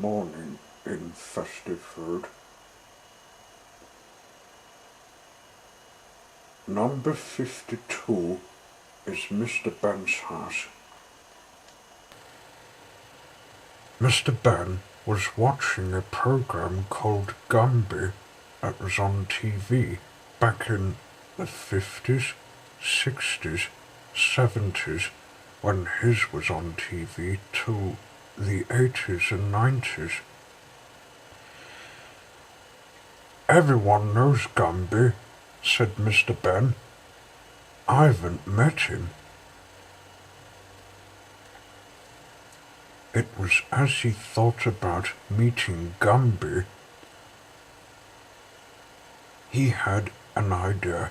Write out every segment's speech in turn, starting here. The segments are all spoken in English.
morning in Festiveford. Number 52 is Mr. Benn's house. Mr. Benn was watching a program called Gumby that was on TV back in the 50s, 60s, 70s, when his was on TV till the 80s and 90s. "Everyone knows Gumby," said Mr. Benn. "I haven't met him." It was as he thought about meeting Gumby, he had an idea.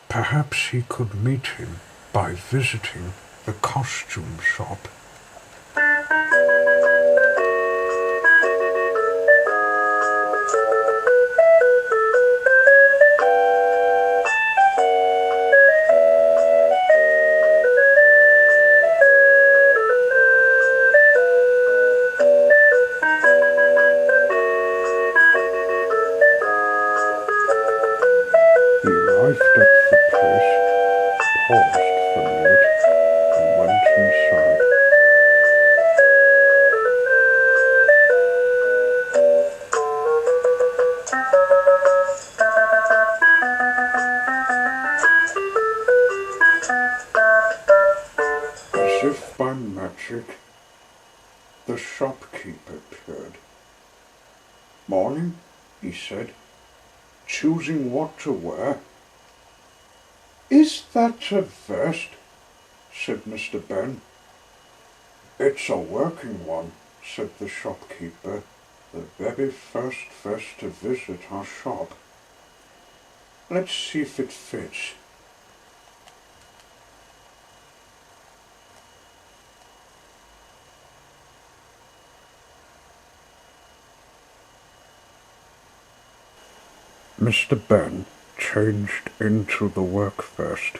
Perhaps he could meet him by visiting the costume shop. He arrived at the place, paused for a minute, and went inside. As if by magic, the shopkeeper appeared. "Morning," he said. "Choosing what to wear?" "Is that a vest?" said Mr. Benn. "It's a working one," said the shopkeeper, "the very first vest to visit our shop. Let's see if it fits." Mr. Benn changed into the work vest.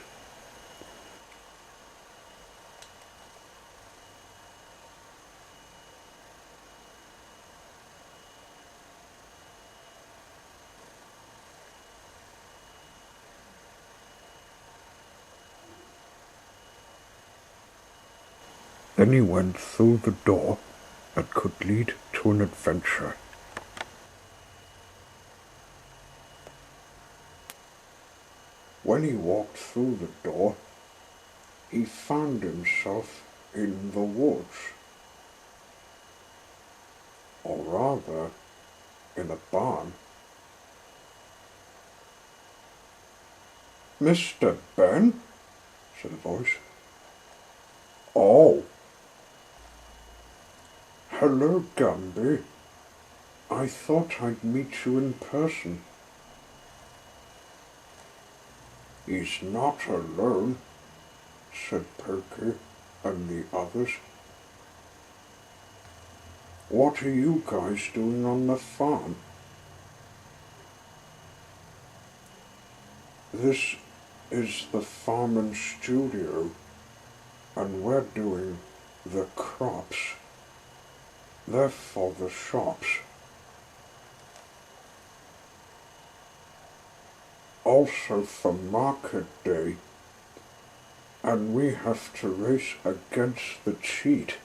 Then he went through the door that could lead to an adventure. When he walked through the door, he found himself in the woods, or rather, in a barn. "Mr. Benn?" said a voice. "Oh. Hello, Gumby. I thought I'd meet you in person." "He's not alone," said Perky and the others. "What are you guys doing on the farm?" "This is the farm and studio, and we're doing the crops. They're for the shops. Also for market day, and we have to race against the cheat."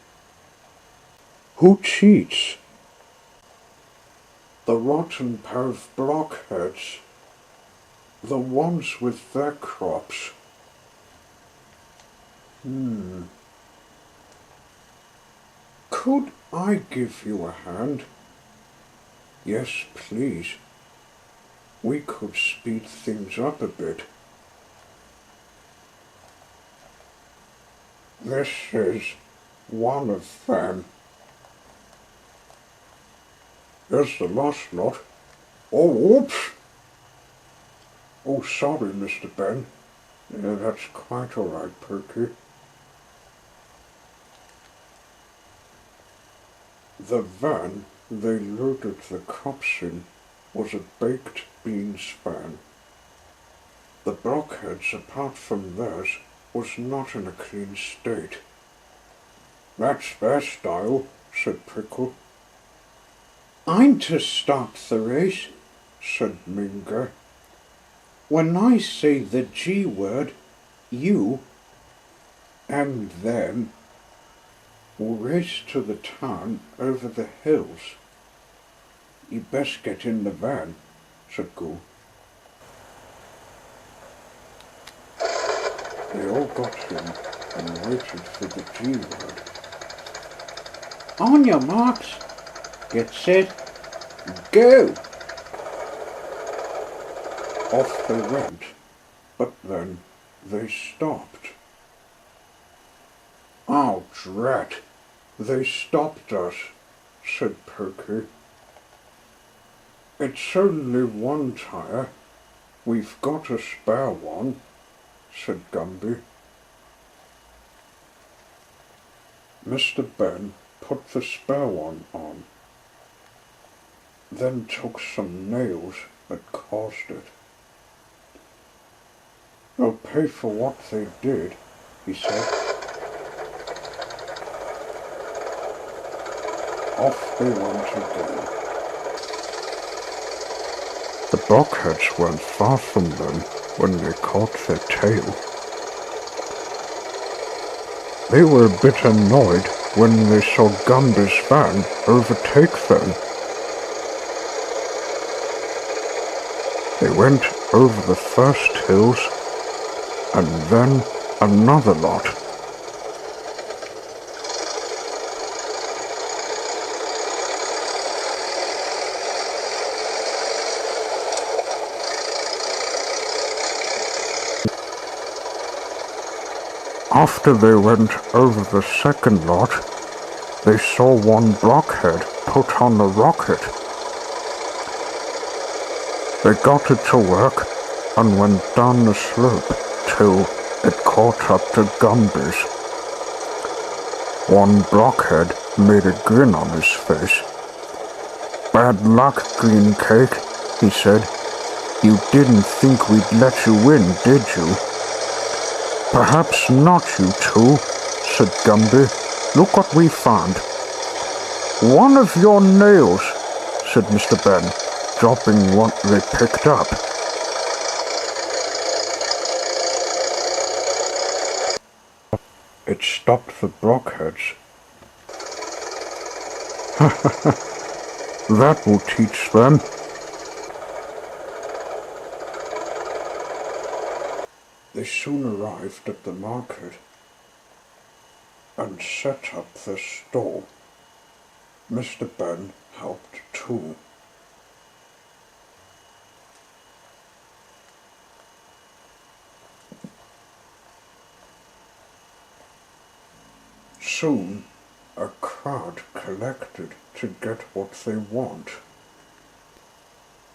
"Who cheats?" "The rotten pair of blockheads. The ones with their crops." "Could I give you a hand?" "Yes, please. We could speed things up a bit." "This is one of them. Here's the last lot. Oh, whoops! Oh, sorry, Mr. Benn. Yeah, that's quite all right, Perky." The van they loaded the crops in was a baked beans van. The blockheads, apart from theirs, was not in a clean state. "That's their style," said Prickle. I'm to start the race, said Minger. When I say the G word, you and them will race to the town over the hills. You best get in the van, said Goo. They all got in and waited for the G word. On your marks, get set, go! Off they went, but then they stopped. Oh, drat! They stopped us, said Perky. It's only one tire. We've got a spare one, said Gumby. Mr. Benn put the spare one on, then took some nails that caused it. They'll pay for what they did, he said. Off they went again. The blockheads weren't far from them when they caught their tail. They were a bit annoyed when they saw Gumby's van overtake them. They went over the first hills and then another lot. After they went over the second lot, they saw one blockhead put on a rocket. They got it to work and went down the slope till it caught up to Gumby's. One blockhead made a grin on his face. "Bad luck, Green Cake," he said. "You didn't think we'd let you win, did you?" "Perhaps not, you two," said Gumby. "Look what we found." "One of your nails," said Mr. Benn, dropping what they picked up. It stopped the blockheads. That will teach them. They soon arrived at the market and set up their stall. Mr. Benn helped too. Soon a crowd collected to get what they want.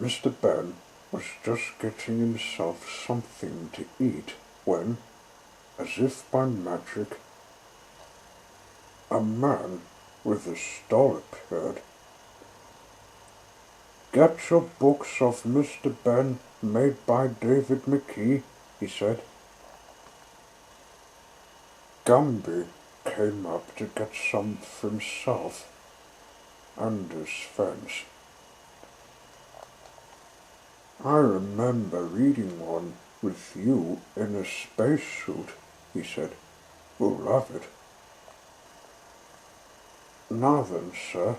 Mr. Benn was just getting himself something to eat when, as if by magic, a man with a stall appeared. "Get your books of Mr. Benn made by David McKee," he said. Gumby came up to get some for himself and his friends. "I remember reading one with you in a spacesuit," he said. "We'll love it." "Now then, sir,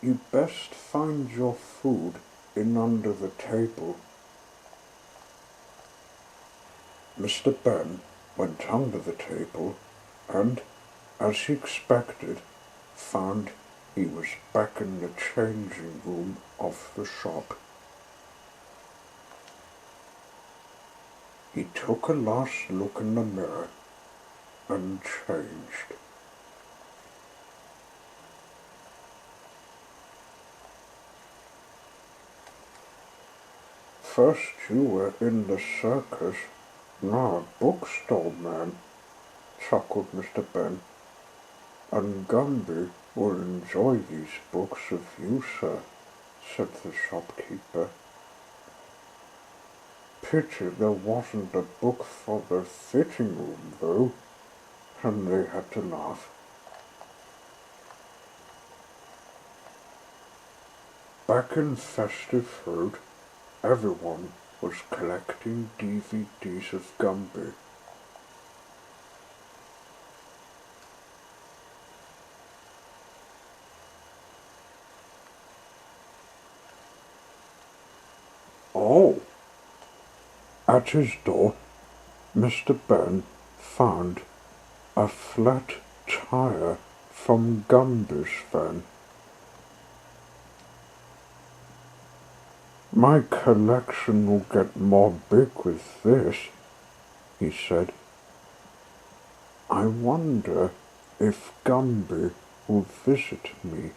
you best find your food in under the table." Mr. Benn went under the table and, as he expected, found he was back in the changing room of the shop. He took a last look in the mirror and changed. "First you were in the circus, now a bookstall man," chuckled Mr. Benn. "And Gumby will enjoy these books of you, sir," said the shopkeeper. "Pity there wasn't a book for the fitting room, though," and they had to laugh. Back in festive fruit, everyone was collecting DVDs of Gumby. Oh! At his door, Mr. Benn found a flat tire from Gumby's van. My collection will get more big with this, he said. I wonder if Gumby will visit me